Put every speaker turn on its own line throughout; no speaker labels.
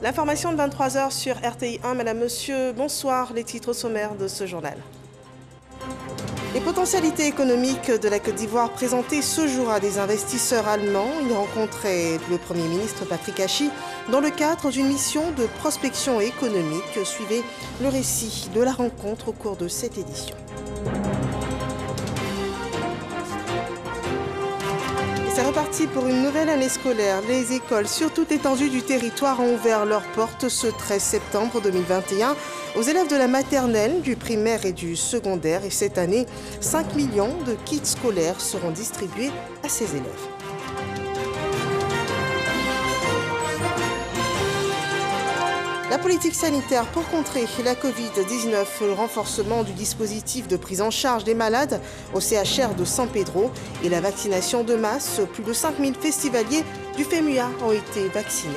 L'information de 23 h sur RTI 1. Madame, monsieur, bonsoir. Les titres sommaires de ce journal. Les potentialités économiques de la Côte d'Ivoire présentées ce jour à des investisseurs allemands. Il rencontrait le Premier ministre Patrick Hachi dans le cadre d'une mission de prospection économique. Suivez le récit de la rencontre au cours de cette édition. C'est reparti pour une nouvelle année scolaire. Les écoles sur toute l'étendue du territoire ont ouvert leurs portes ce 13 septembre 2021 aux élèves de la maternelle, du primaire et du secondaire. Et cette année, 5 millions de kits scolaires seront distribués à ces élèves. La politique sanitaire pour contrer la Covid-19, le renforcement du dispositif de prise en charge des malades au CHR de San Pedro et la vaccination de masse. Plus de 5000 festivaliers du FEMUA ont été vaccinés.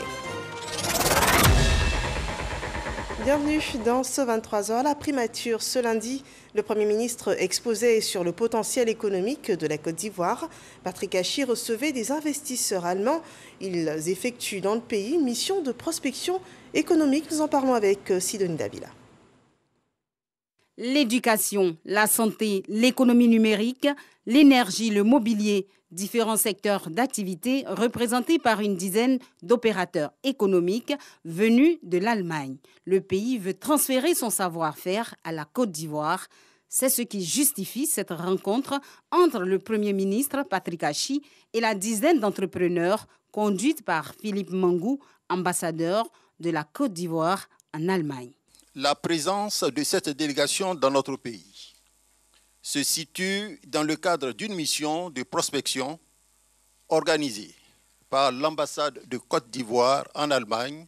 Bienvenue dans ce 23 h. La primature, ce lundi, le Premier ministre exposait sur le potentiel économique de la Côte d'Ivoire. Patrick Hachi recevait des investisseurs allemands. Ils effectuent dans le pays une mission de prospection économique. Nous en parlons avec Sidonie Davila.
L'éducation, la santé, l'économie numérique, l'énergie, le mobilier, différents secteurs d'activité représentés par une dizaine d'opérateurs économiques venus de l'Allemagne. Le pays veut transférer son savoir-faire à la Côte d'Ivoire. C'est ce qui justifie cette rencontre entre le Premier ministre Patrick Hachi et la dizaine d'entrepreneurs conduite par Philippe Mangou, ambassadeur de la Côte d'Ivoire en Allemagne.
La présence de cette délégation dans notre pays se situe dans le cadre d'une mission de prospection organisée par l'ambassade de Côte d'Ivoire en Allemagne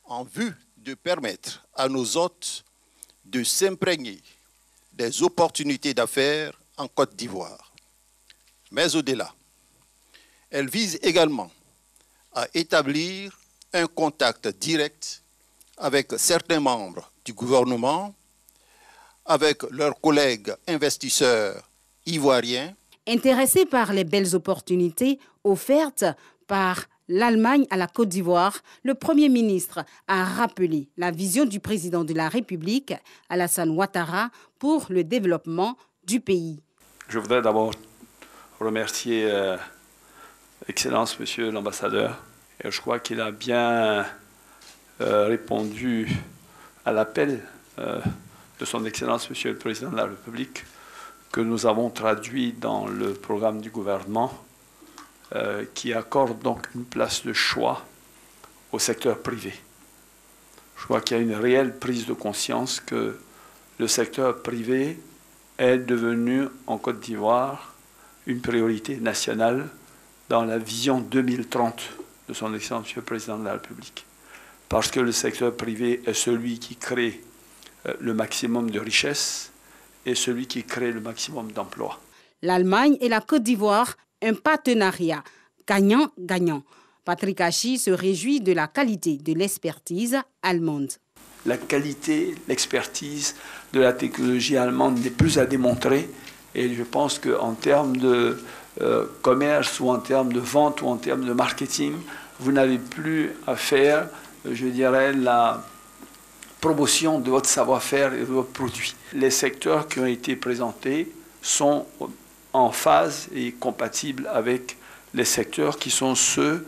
en vue de permettre à nos hôtes de s'imprégner des opportunités d'affaires en Côte d'Ivoire. Mais au-delà, elle vise également à établir un contact direct avec certains membres du gouvernement, avec leurs collègues investisseurs ivoiriens.
Intéressés par les belles opportunités offertes par l'Allemagne à la Côte d'Ivoire, le Premier ministre a rappelé la vision du président de la République, Alassane Ouattara, pour le développement du pays.
Je voudrais d'abord remercier Excellence, Monsieur l'ambassadeur. Et je crois qu'il a bien répondu à l'appel de son Excellence, Monsieur le Président de la République, que nous avons traduit dans le programme du gouvernement, qui accorde donc une place de choix au secteur privé. Je crois qu'il y a une réelle prise de conscience que le secteur privé est devenu en Côte d'Ivoire une priorité nationale dans la vision 2030 de son Excellence, Monsieur le Président de la République. Parce que le secteur privé est celui qui crée le maximum de richesses et celui qui crée le maximum d'emplois.
L'Allemagne et la Côte d'Ivoire, un partenariat gagnant-gagnant. Patrick Hachi se réjouit de la qualité de l'expertise allemande.
La qualité, l'expertise de la technologie allemande n'est plus à démontrer. Et je pense qu'en termes de commerce ou en termes de vente ou en termes de marketing, vous n'avez plus à faire, je dirais, la promotion de votre savoir-faire et de votre produit. Les secteurs qui ont été présentés sont en phase et compatibles avec les secteurs qui sont ceux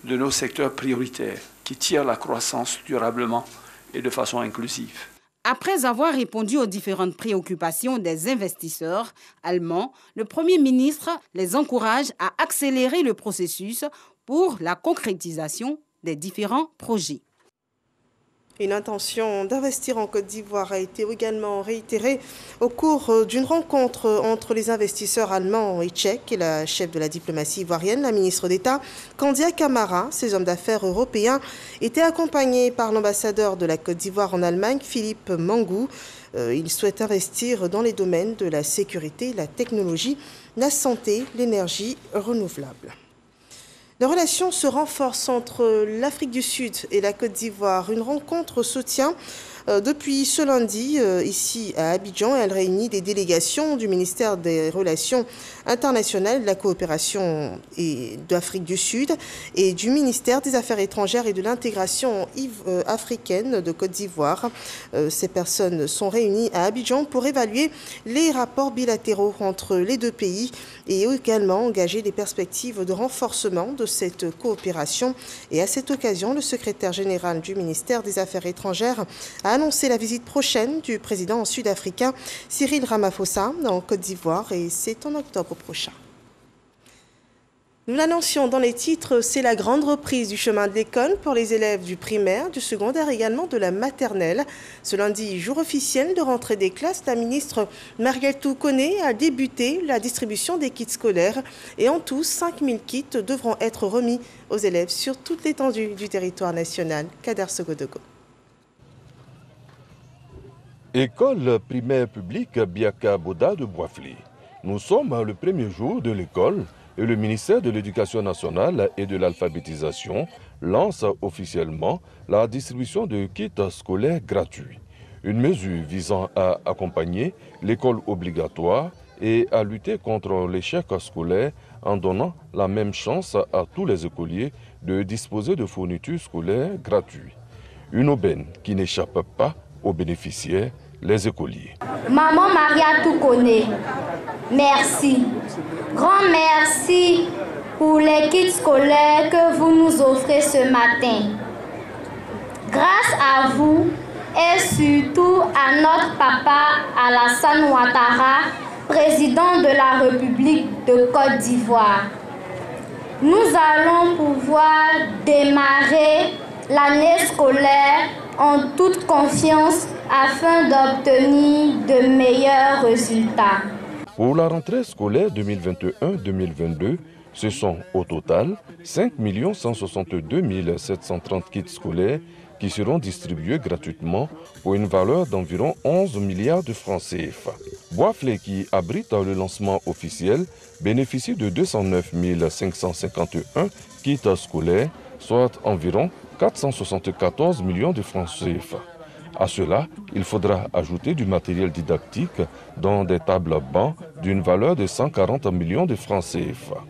de nos secteurs prioritaires, qui tirent la croissance durablement et de façon inclusive.
Après avoir répondu aux différentes préoccupations des investisseurs allemands, le Premier ministre les encourage à accélérer le processus pour la concrétisation des différents projets.
Une intention d'investir en Côte d'Ivoire a été également réitérée au cours d'une rencontre entre les investisseurs allemands et tchèques et la chef de la diplomatie ivoirienne, la ministre d'État, Candia Camara. Ces hommes d'affaires européens étaient accompagnés par l'ambassadeur de la Côte d'Ivoire en Allemagne, Philippe Mangou. Ils souhaitent investir dans les domaines de la sécurité, la technologie, la santé, l'énergie renouvelable. Les relations se renforcent entre l'Afrique du Sud et la Côte d'Ivoire. Une rencontre se tient Depuis ce lundi, ici à Abidjan, elle réunit des délégations du ministère des Relations internationales, de la coopération et d'Afrique du Sud et du ministère des Affaires étrangères et de l'intégration africaine de Côte d'Ivoire. Ces personnes sont réunies à Abidjan pour évaluer les rapports bilatéraux entre les deux pays et également engager des perspectives de renforcement de cette coopération. Et à cette occasion, le secrétaire général du ministère des Affaires étrangères a annoncé la visite prochaine du président sud-africain Cyril Ramaphosa en Côte d'Ivoire et c'est en octobre prochain. Nous l'annoncions dans les titres, c'est la grande reprise du chemin de l'école pour les élèves du primaire, du secondaire et également de la maternelle. Ce lundi, jour officiel de rentrée des classes, la ministre Mariatou Koné a débuté la distribution des kits scolaires et en tout, 5000 kits devront être remis aux élèves sur toute l'étendue du territoire national. Kader Sogodogo.
École primaire publique Biaka Boda de Boisflé. Nous sommes le premier jour de l'école et le ministère de l'Éducation nationale et de l'alphabétisation lance officiellement la distribution de kits scolaires gratuits. Une mesure visant à accompagner l'école obligatoire et à lutter contre l'échec scolaire en donnant la même chance à tous les écoliers de disposer de fournitures scolaires gratuites. Une aubaine qui n'échappe pas aux bénéficiaires, les écoliers.
Maman Mariatou Koné, merci. Grand merci pour les kits scolaires que vous nous offrez ce matin. Grâce à vous et surtout à notre papa Alassane Ouattara, président de la République de Côte d'Ivoire, nous allons pouvoir démarrer l'année scolaire en toute confiance afin d'obtenir de meilleurs résultats.
Pour la rentrée scolaire 2021-2022, ce sont au total 5 162 730 kits scolaires qui seront distribués gratuitement pour une valeur d'environ 11 milliards de francs CFA. Boisflé, qui abrite le lancement officiel, bénéficie de 209 551 kits scolaires, soit environ 474 millions de francs CFA. À cela, il faudra ajouter du matériel didactique, dont des tables bancs d'une valeur de 140 millions de francs CFA.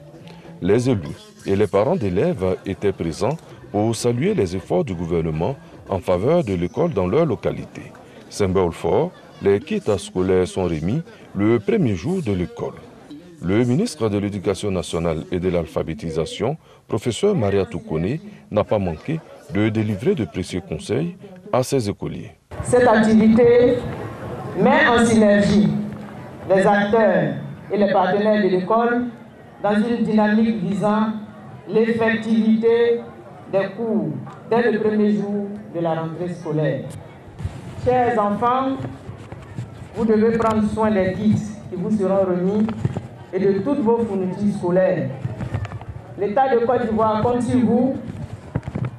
Les élus et les parents d'élèves étaient présents pour saluer les efforts du gouvernement en faveur de l'école dans leur localité. Symbole fort, les kits scolaires sont remis le premier jour de l'école. Le ministre de l'Éducation nationale et de l'alphabétisation, professeur Mariatou Koné, n'a pas manqué de délivrer de précieux conseils à ses écoliers.
Cette activité met en synergie les acteurs et les partenaires de l'école dans une dynamique visant l'effectivité des cours dès le premier jour de la rentrée scolaire. Chers enfants, vous devez prendre soin des kits qui vous seront remis et de toutes vos fournitures scolaires. L'État de Côte d'Ivoire compte sur vous.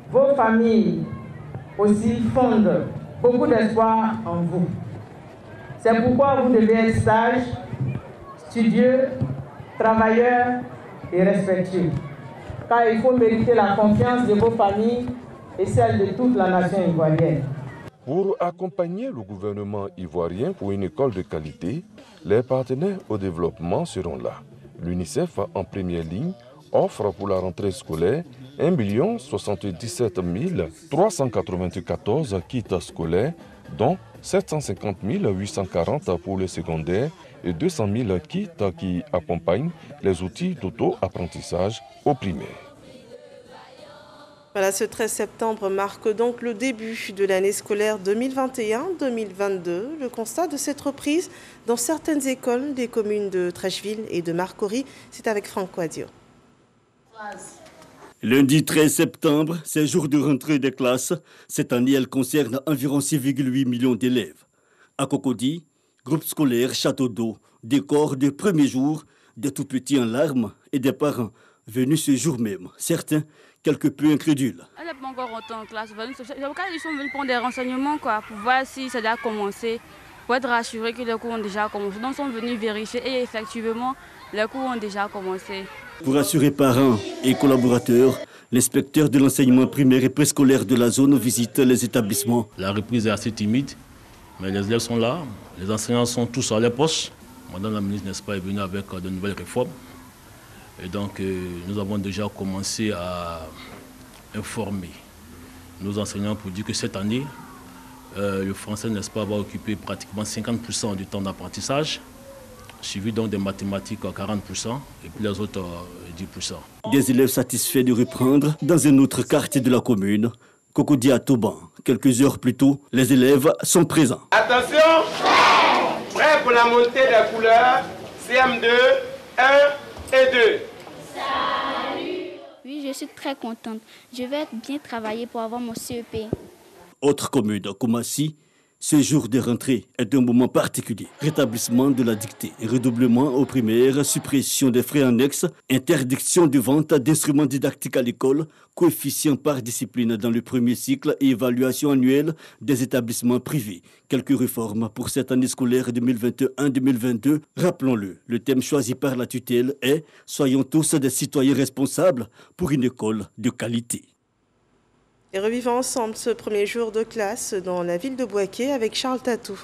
Vos familles aussi fondent beaucoup d'espoir en vous. C'est pourquoi vous devez être sages, studieux, travailleurs et respectueux. Car il faut mériter la confiance de vos familles et celle de toute la nation ivoirienne.
Pour accompagner le gouvernement ivoirien pour une école de qualité, les partenaires au développement seront là. L'UNICEF, en première ligne, offre pour la rentrée scolaire 1 077 394 kits scolaires, dont 750 840 pour le secondaire et 200 000 kits qui accompagnent les outils d'auto-apprentissage au primaire.
Voilà, ce 13 septembre marque donc le début de l'année scolaire 2021-2022. Le constat de cette reprise dans certaines écoles des communes de Trècheville et de Marcory, c'est avec Franco Adio.
Lundi 13 septembre, c'est jour de rentrée des classes. Cette année, elle concerne environ 6,8 millions d'élèves. À Cocody, groupe scolaire Château d'eau, décor de premier jour, des tout petits en larmes et des parents venus ce jour même. Certains quelque peu incrédules.
Elle n'est pas encore rentrée en classe. Ils sont venus prendre des renseignements pour voir si ça a commencé, pour être rassurés que les cours ont déjà commencé. Donc ils sont venus vérifier et effectivement, les cours ont déjà commencé.
Pour assurer parents et collaborateurs, L'inspecteur de l'enseignement primaire et préscolaire de la zone visite les établissements.
La reprise est assez timide, mais les élèves sont là, les enseignants sont tous à leur poste. Madame la ministre, n'est-ce pas, est venue avec de nouvelles réformes. Et donc, nous avons déjà commencé à informer nos enseignants pour dire que cette année, le français, n'est-ce pas, va occuper pratiquement 50% du temps d'apprentissage, suivi donc des mathématiques à 40% et puis les autres 10%.
Des élèves satisfaits de reprendre dans un autre quartier de la commune, Cocody à Toban. Quelques heures plus tôt, les élèves sont présents.
Attention, prêt pour la montée des couleurs, CM2, 1 et 2.
Salut. Oui, je suis très contente. Je vais bien travailler pour avoir mon CEP.
Autre commune, Koumassi, ce jour de rentrée est un moment particulier. Rétablissement de la dictée, redoublement aux primaires, suppression des frais annexes, interdiction de vente d'instruments didactiques à l'école, coefficient par discipline dans le premier cycle et évaluation annuelle des établissements privés. Quelques réformes pour cette année scolaire 2021-2022. Rappelons-le, le thème choisi par la tutelle est « Soyons tous des citoyens responsables pour une école de qualité ».
Et revivons ensemble ce premier jour de classe dans la ville de Bouaké avec Charles Tatou.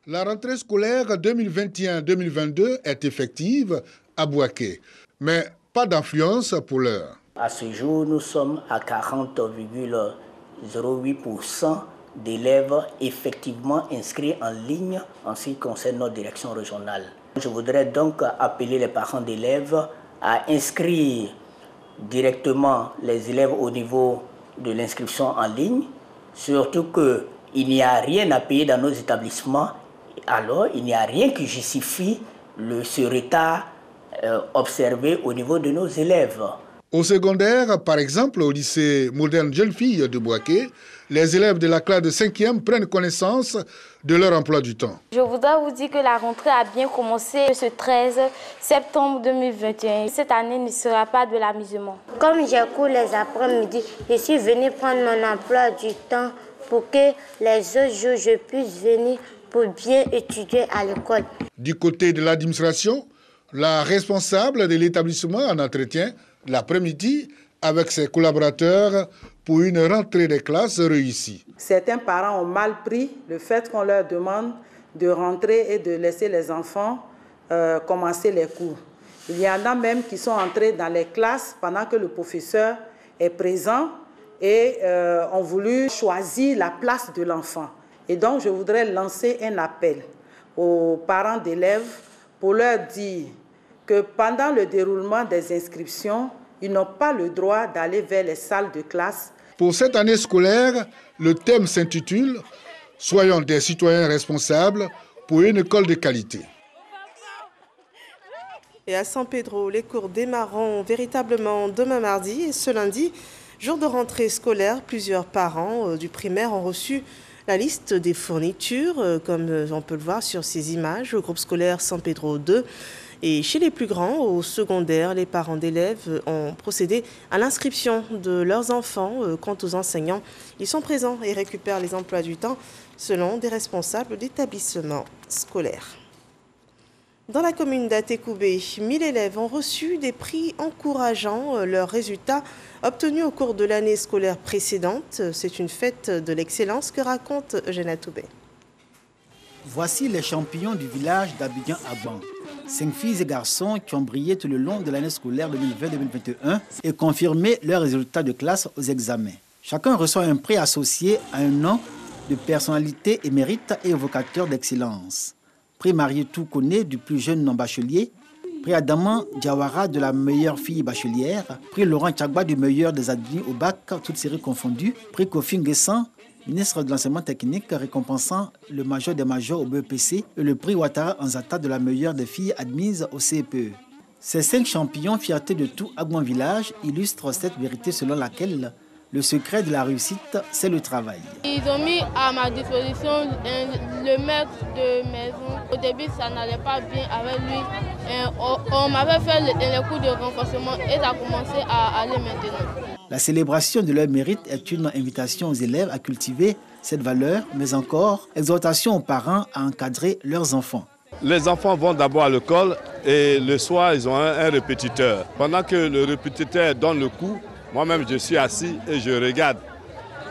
La rentrée scolaire 2021-2022 est effective à Bouaké, mais pas d'influence pour l'heure.
À ce jour, nous sommes à 40,08% d'élèves effectivement inscrits en ligne en ce qui concerne notre direction régionale. Je voudrais donc appeler les parents d'élèves à inscrire directement les élèves au niveau de l'inscription en ligne, surtout qu'il n'y a rien à payer dans nos établissements, alors il n'y a rien qui justifie ce retard observé au niveau de nos élèves.
Au secondaire, par exemple, au lycée moderne Jeune Fille de Bouaké, les élèves de la classe de 5e prennent connaissance de leur emploi du temps.
Je voudrais vous dire que la rentrée a bien commencé ce 13 septembre 2021. Cette année ne sera pas de l'amusement.
Comme j'ai cours les après-midi, je suis venue prendre mon emploi du temps pour que les autres jours je puisse venir pour bien étudier à l'école.
Du côté de l'administration, la responsable de l'établissement en entretien l'après-midi avec ses collaborateurs pour une rentrée des classes réussie.
Certains parents ont mal pris le fait qu'on leur demande de rentrer et de laisser les enfants commencer les cours. Il y en a même qui sont entrés dans les classes pendant que le professeur est présent et ont voulu choisir la place de l'enfant. Et donc je voudrais lancer un appel aux parents d'élèves pour leur dire que pendant le déroulement des inscriptions, ils n'ont pas le droit d'aller vers les salles de classe.
Pour cette année scolaire, le thème s'intitule « Soyons des citoyens responsables pour une école de qualité ».
Et à San Pedro, les cours démarreront véritablement demain mardi et ce lundi, jour de rentrée scolaire. Plusieurs parents du primaire ont reçu la liste des fournitures, comme on peut le voir sur ces images, au groupe scolaire San Pedro 2. Et chez les plus grands, au secondaire, les parents d'élèves ont procédé à l'inscription de leurs enfants. Quant aux enseignants, ils sont présents et récupèrent les emplois du temps selon des responsables d'établissements scolaires. Dans la commune d'Atekoubé, 1000 élèves ont reçu des prix encourageant leurs résultats obtenus au cours de l'année scolaire précédente. C'est une fête de l'excellence que raconte Eugène Atoubé.
Voici les champions du village d'Abidjan-Agban. 5 filles et garçons qui ont brillé tout le long de l'année scolaire 2020-2021 et confirmé leurs résultats de classe aux examens. Chacun reçoit un prix associé à un nom de personnalité émérite et évocateur d'excellence. Prix Marietou Kone du plus jeune bachelier, prix Adaman Diawara de la meilleure fille bachelière, prix Laurent Tchagba du meilleur des admis au bac, toutes séries confondues, prix Kofi Nguessan, ministre de l'enseignement technique récompensant le major des majors au BEPC et le prix Ouattara Anzata de la meilleure des filles admises au CPE. Ces 5 champions, fierté de tout Agban village, illustrent cette vérité selon laquelle le secret de la réussite, c'est le travail.
Ils ont mis à ma disposition le maître de maison. Au début, ça n'allait pas bien avec lui. On m'avait fait les cours de renforcement et ça a commencé à aller maintenant.
La célébration de leur mérite est une invitation aux élèves à cultiver cette valeur, mais encore exhortation aux parents à encadrer leurs enfants.
Les enfants vont d'abord à l'école et le soir, ils ont un répétiteur. Pendant que le répétiteur donne le coup, moi-même, je suis assis et je regarde.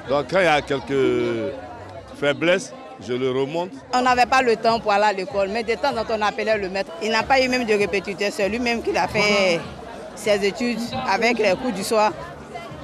Donc, quand il y a quelques faiblesses, je le remonte.
On n'avait pas le temps pour aller à l'école, mais de temps en temps, on appelait le maître. Il n'a pas eu même de répétiteur, c'est lui-même qui a fait ses études avec les cours du soir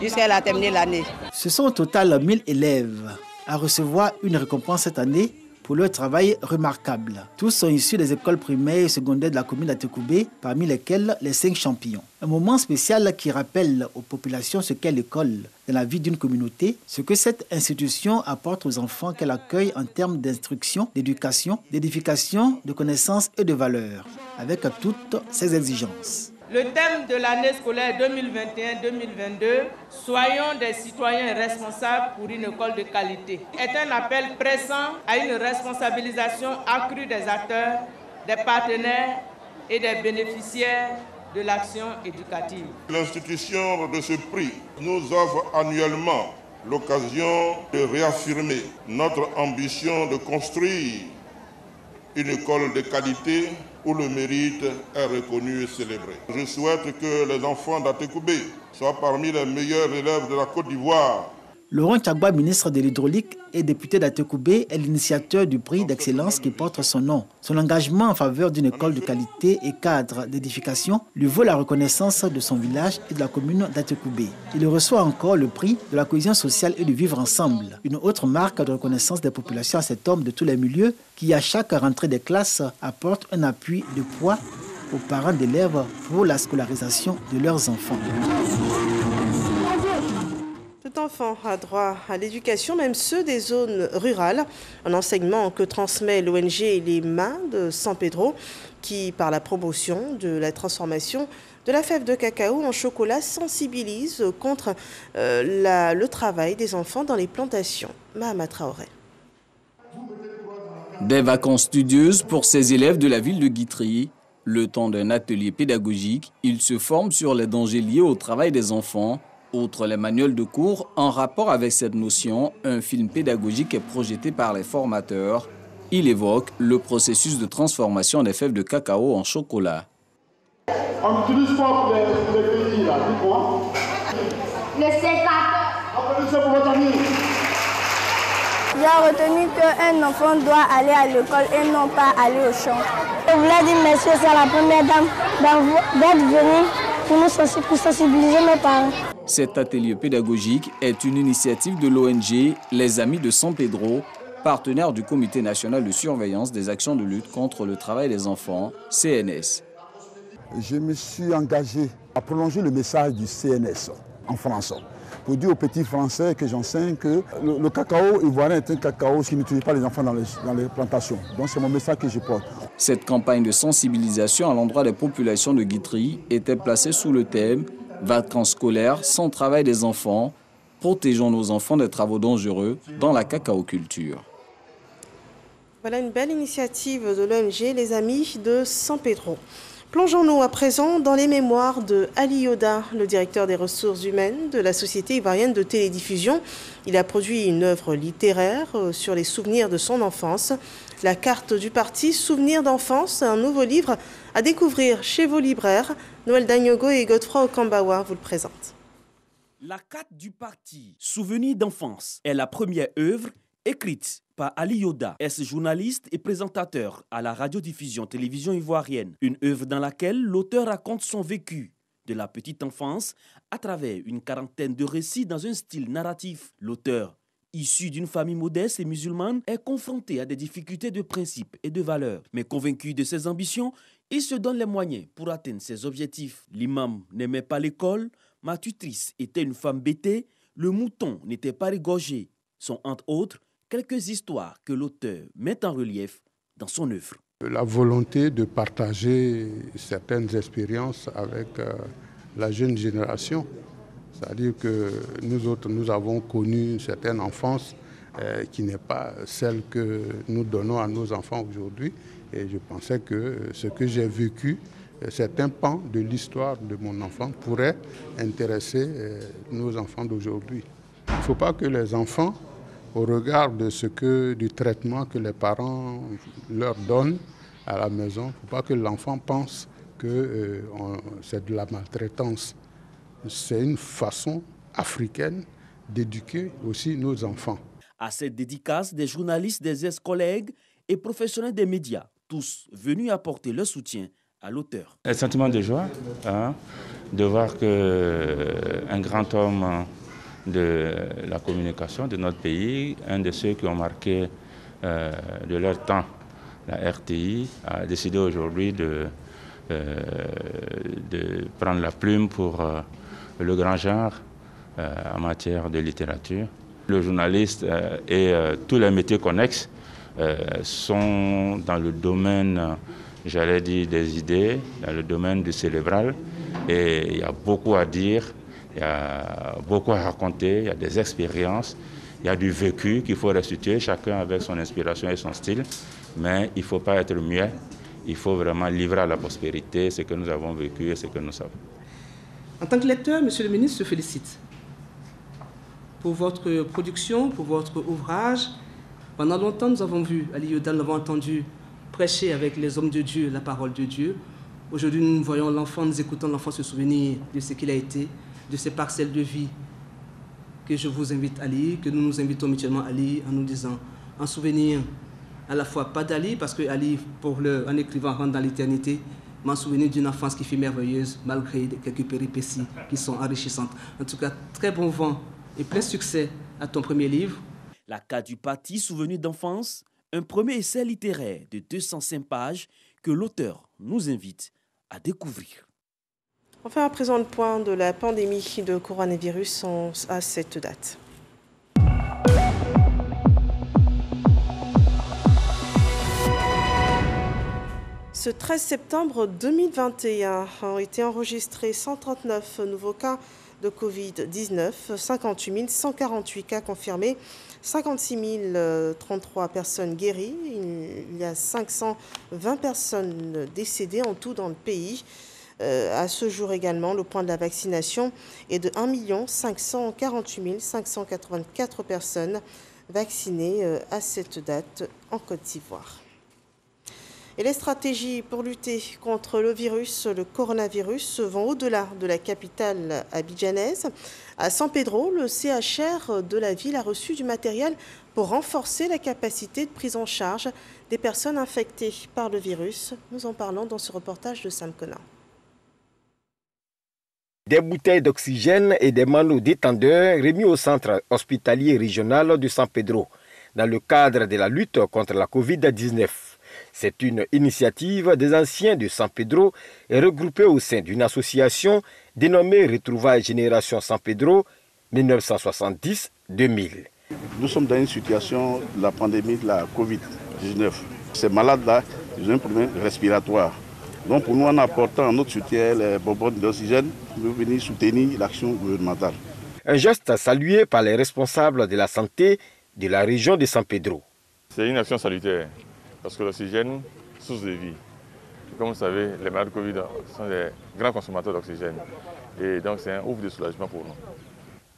jusqu'à la terminer l'année.
Ce sont au total 1000 élèves à recevoir une récompense cette année pour leur travail remarquable. Tous sont issus des écoles primaires et secondaires de la commune d'Atekoubé, parmi lesquels les 5 champions. Un moment spécial qui rappelle aux populations ce qu'est l'école dans la vie d'une communauté, ce que cette institution apporte aux enfants qu'elle accueille en termes d'instruction, d'éducation, d'édification, de connaissances et de valeurs, avec toutes ses exigences.
Le thème de l'année scolaire 2021-2022, soyons des citoyens responsables pour une école de qualité, est un appel pressant à une responsabilisation accrue des acteurs, des partenaires et des bénéficiaires de l'action éducative.
L'institution de ce prix nous offre annuellement l'occasion de réaffirmer notre ambition de construire une école de qualité où le mérite est reconnu et célébré. Je souhaite que les enfants d'Atekoubé soient parmi les meilleurs élèves de la Côte d'Ivoire.
Laurent Tchagba, ministre de l'Hydraulique et député d'Atekoubé, est l'initiateur du prix d'excellence qui porte son nom. Son engagement en faveur d'une école de qualité et cadre d'édification lui vaut la reconnaissance de son village et de la commune d'Atekoubé. Il reçoit encore le prix de la cohésion sociale et du vivre ensemble, une autre marque de reconnaissance des populations à cet homme de tous les milieux qui, à chaque rentrée des classes, apporte un appui de poids aux parents d'élèves pour la scolarisation de leurs enfants.
Tout enfant a droit à l'éducation, même ceux des zones rurales. Un enseignement que transmet l'ONG Les Mains de San Pedro, qui, par la promotion de la transformation de la fève de cacao en chocolat, sensibilise contre le travail des enfants dans les plantations. Mahama Traoré.
Des vacances studieuses pour ces élèves de la ville de Guitry. Le temps d'un atelier pédagogique, ils se forment sur les dangers liés au travail des enfants. Outre les manuels de cours, en rapport avec cette notion, un film pédagogique est projeté par les formateurs. Il évoque le processus de transformation des fèves de cacao en chocolat.
On n'utilise pas les pays là, dites-moi.
Le sécateur.
Applaudissez pour votre ami.
J'ai retenu qu'un enfant doit aller à l'école et non pas aller au champ. Je voulais dire merci à la première dame d'être venue pour sensibiliser nos parents.
Cet atelier pédagogique est une initiative de l'ONG Les Amis de San Pedro, partenaire du Comité national de surveillance des actions de lutte contre le travail des enfants, CNS.
Je me suis engagé à prolonger le message du CNS en France, pour dire aux petits Français que j'enseigne que le cacao ivoirien est un cacao qui n'utilise pas les enfants dans les plantations. Donc c'est mon message que je porte.
Cette campagne de sensibilisation à l'endroit des populations de Guitry était placée sous le thème « Vacances scolaires sans travail des enfants, protégeons nos enfants des travaux dangereux dans la cacaoculture ».
Voilà une belle initiative de l'ONG Les Amis de San Pedro. Plongeons-nous à présent dans les mémoires de Ali Yoda, le directeur des ressources humaines de la Société ivoirienne de télédiffusion. Il a produit une œuvre littéraire sur les souvenirs de son enfance. La carte du parti Souvenirs d'enfance, un nouveau livre à découvrir chez vos libraires. Noël Dagnogo et Godefroy Okambawa vous le présentent.
La carte du parti Souvenirs d'enfance est la première œuvre écrite par Ali Yoda, ex-journaliste et présentateur à la radiodiffusion télévision ivoirienne. Une œuvre dans laquelle l'auteur raconte son vécu de la petite enfance à travers une quarantaine de récits dans un style narratif. L'auteur, issu d'une famille modeste et musulmane, est confronté à des difficultés de principe et de valeurs. Mais convaincu de ses ambitions, il se donne les moyens pour atteindre ses objectifs. L'imam n'aimait pas l'école, ma tutrice était une femme bêtée, le mouton n'était pas égorgé. Sont entre autres quelques histoires que l'auteur met en relief dans son œuvre.
La volonté de partager certaines expériences avec la jeune génération. C'est-à-dire que nous autres, nous avons connu une certaine enfance qui n'est pas celle que nous donnons à nos enfants aujourd'hui. Et je pensais que ce que j'ai vécu, certains pans de l'histoire de mon enfant pourraient intéresser nos enfants d'aujourd'hui. Il ne faut pas que les enfants, au regard du traitement que les parents leur donnent, à la maison. Il ne faut pas que l'enfant pense que c'est de la maltraitance. C'est une façon africaine d'éduquer aussi nos enfants.
À cette dédicace, des journalistes, des ex-collègues et professionnels des médias, tous venus apporter leur soutien à l'auteur.
Un sentiment de joie, de voir qu'un grand homme de la communication de notre pays, un de ceux qui ont marqué de leur temps la RTI, a décidé aujourd'hui de prendre la plume pour le grand genre en matière de littérature. Le journaliste et tous les métiers connexes sont dans le domaine, j'allais dire, des idées, dans le domaine du cérébral. Et il y a beaucoup à dire, il y a beaucoup à raconter, il y a des expériences, il y a du vécu qu'il faut restituer, chacun avec son inspiration et son style. Mais il ne faut pas être muet, il faut vraiment livrer à la postérité ce que nous avons vécu et ce que nous savons.
En tant que lecteur, Monsieur le ministre se félicite pour votre production, pour votre ouvrage. Pendant longtemps, nous avons vu Ali Yoda, nous l'avons entendu prêcher avec les hommes de Dieu la parole de Dieu. Aujourd'hui, nous voyons l'enfant, nous écoutons l'enfant se souvenir de ce qu'il a été, de ses parcelles de vie que je vous invite à lire, que nous nous invitons mutuellement à lire en nous disant, en souvenir à la fois pas d'Ali, parce que Ali, en écrivant Rentre dans l'éternité, m'a souvenu d'une enfance qui fut merveilleuse, malgré quelques péripéties qui sont enrichissantes. En tout cas, très bon vent et plein succès à ton premier livre.
La carte du parti souvenu d'enfance, un premier essai littéraire de 205 pages que l'auteur nous invite à découvrir.
Enfin, à présent, le point de la pandémie de coronavirus à cette date. Ce 13 septembre 2021 ont été enregistrés 139 nouveaux cas de Covid-19, 58 148 cas confirmés, 56 033 personnes guéries. Il y a 520 personnes décédées en tout dans le pays. À ce jour également, le point de la vaccination est de 1 548 584 personnes vaccinées à cette date en Côte d'Ivoire. Et les stratégies pour lutter contre le coronavirus, vont au-delà de la capitale abidjanaise. À San Pedro, le CHR de la ville a reçu du matériel pour renforcer la capacité de prise en charge des personnes infectées par le virus. Nous en parlons dans ce reportage de Sam Conan.
Des bouteilles d'oxygène et des manos détendeurs remis au centre hospitalier régional de San Pedro dans le cadre de la lutte contre la Covid-19. C'est une initiative des anciens de San Pedro et regroupée au sein d'une association dénommée Retrouvailles Génération San Pedro 1970-2000.
Nous sommes dans une situation de la pandémie de la Covid-19. Ces malades-là, ils ont un problème respiratoire. Donc pour nous, en apportant notre soutien, les bonbonnes d'oxygène, nous venons soutenir l'action gouvernementale.
Un geste salué par les responsables de la santé de la région de San Pedro.
C'est une action salutaire, parce que l'oxygène, source de vie. Comme vous savez, les malades de Covid sont des grands consommateurs d'oxygène. Et donc c'est un ouf de soulagement pour nous.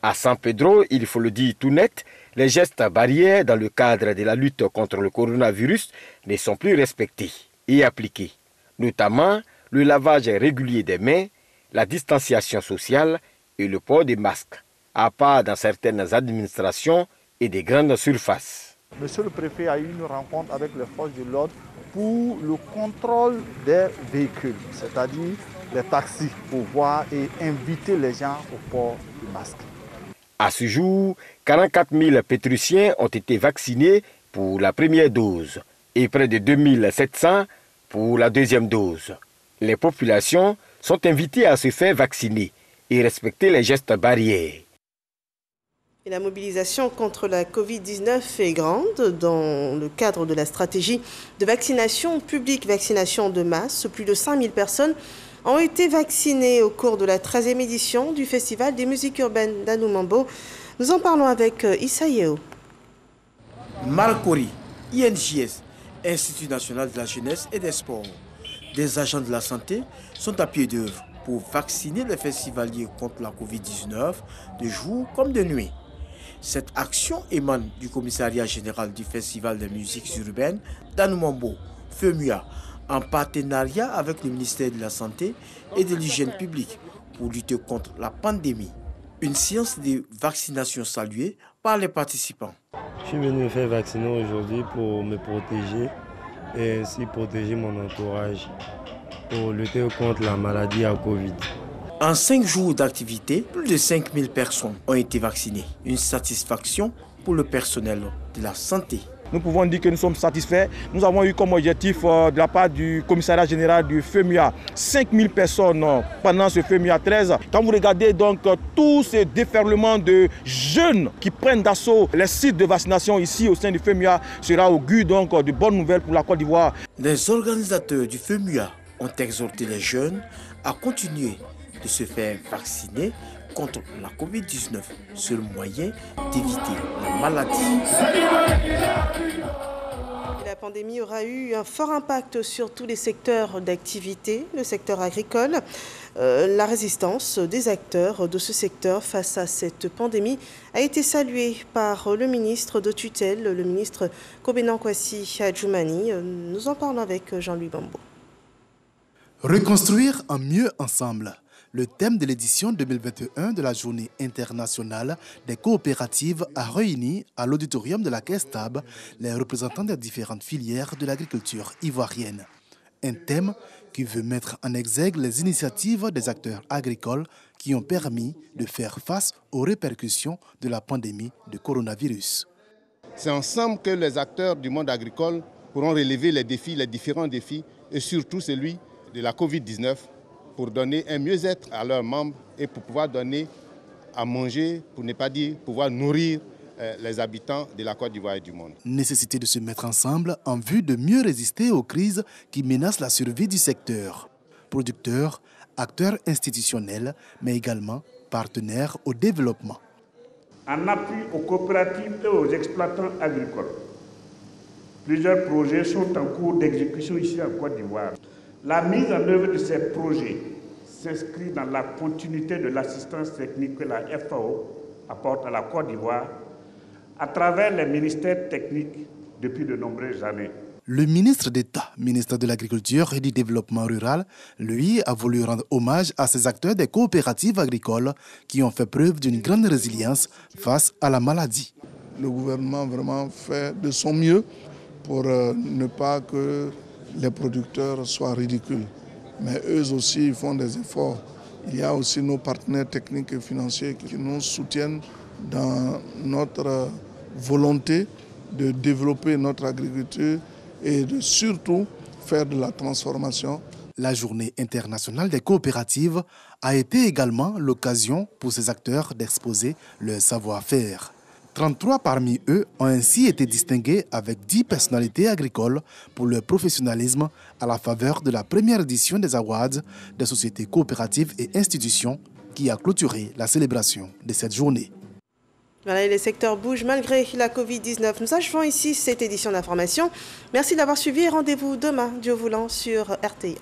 À San Pedro, il faut le dire tout net, les gestes barrières dans le cadre de la lutte contre le coronavirus ne sont plus respectés et appliqués. Notamment le lavage régulier des mains, la distanciation sociale et le port des masques, à part dans certaines administrations et des grandes surfaces.
Monsieur le préfet a eu une rencontre avec les forces de l'ordre pour le contrôle des véhicules, c'est-à-dire les taxis, pour voir et inviter les gens au port du masque.
À ce jour, 44 000 Pétrusiens ont été vaccinés pour la première dose et près de 2700 pour la deuxième dose. Les populations sont invitées à se faire vacciner et respecter les gestes barrières.
Et la mobilisation contre la Covid-19 est grande dans le cadre de la stratégie de vaccination publique, vaccination de masse. Plus de 5000 personnes ont été vaccinées au cours de la 13e édition du Festival des musiques urbaines d'Anoumambo. Nous en parlons avec Issa Yeo.
Malcori, INJS, Institut national de la jeunesse et des sports. Des agents de la santé sont à pied d'œuvre pour vacciner les festivaliers contre la Covid-19 de jour comme de nuit. Cette action émane du commissariat général du Festival des musiques urbaines d'Anoumambo, FEMUA, en partenariat avec le ministère de la Santé et de l'Hygiène publique pour lutter contre la pandémie. Une séance de vaccination saluée par les participants.
Je suis venu me faire vacciner aujourd'hui pour me protéger et ainsi protéger mon entourage pour lutter contre la maladie à Covid.
En 5 jours d'activité, plus de 5000 personnes ont été vaccinées. Une satisfaction pour le personnel de la santé.
Nous pouvons dire que nous sommes satisfaits. Nous avons eu comme objectif de la part du commissariat général du FEMUA 5000 personnes pendant ce FEMUA 13. Quand vous regardez donc tous ces déferlements de jeunes qui prennent d'assaut les sites de vaccination ici au sein du FEMUA, cela augure donc de bonnes nouvelles pour la Côte d'Ivoire.
Les organisateurs du FEMUA ont exhorté les jeunes à continuer de se faire vacciner contre la Covid-19, seul moyen d'éviter la maladie.
La pandémie aura eu un fort impact sur tous les secteurs d'activité, le secteur agricole. La résistance des acteurs de ce secteur face à cette pandémie a été saluée par le ministre de tutelle, le ministre Kobenan Kwasi Adjoumani. Nous en parlons avec Jean-Louis Bambo.
Reconstruire en mieux ensemble. Le thème de l'édition 2021 de la Journée internationale des coopératives a réuni à l'auditorium de la Caisse TAB les représentants des différentes filières de l'agriculture ivoirienne. Un thème qui veut mettre en exergue les initiatives des acteurs agricoles qui ont permis de faire face aux répercussions de la pandémie de coronavirus.
C'est ensemble que les acteurs du monde agricole pourront relever les défis, les différents défis, et surtout celui de la Covid-19, pour donner un mieux-être à leurs membres et pour pouvoir donner à manger, pour ne pas dire pouvoir nourrir les habitants de la Côte d'Ivoire et du monde.
Nécessité de se mettre ensemble en vue de mieux résister aux crises qui menacent la survie du secteur. Producteurs, acteurs institutionnels, mais également partenaires au développement.
En appui aux coopératives et aux exploitants agricoles, plusieurs projets sont en cours d'exécution ici en Côte d'Ivoire. La mise en œuvre de ces projets s'inscrit dans la continuité de l'assistance technique que la FAO apporte à la Côte d'Ivoire à travers les ministères techniques depuis de nombreuses années.
Le ministre d'État, ministre de l'Agriculture et du Développement rural, lui, a voulu rendre hommage à ces acteurs des coopératives agricoles qui ont fait preuve d'une grande résilience face à la maladie.
Le gouvernement vraiment fait de son mieux pour ne pas que les producteurs soient ridicules. Mais eux aussi ils font des efforts. Il y a aussi nos partenaires techniques et financiers qui nous soutiennent dans notre volonté de développer notre agriculture et de surtout faire de la transformation.
La Journée internationale des coopératives a été également l'occasion pour ces acteurs d'exposer leur savoir-faire. 33 parmi eux ont ainsi été distingués avec 10 personnalités agricoles pour leur professionnalisme à la faveur de la première édition des Awards des sociétés coopératives et institutions qui a clôturé la célébration de cette journée.
Voilà, et les secteurs bougent malgré la Covid-19. Nous achevons ici cette édition d'information. Merci d'avoir suivi et rendez-vous demain, Dieu voulant, sur RTI1.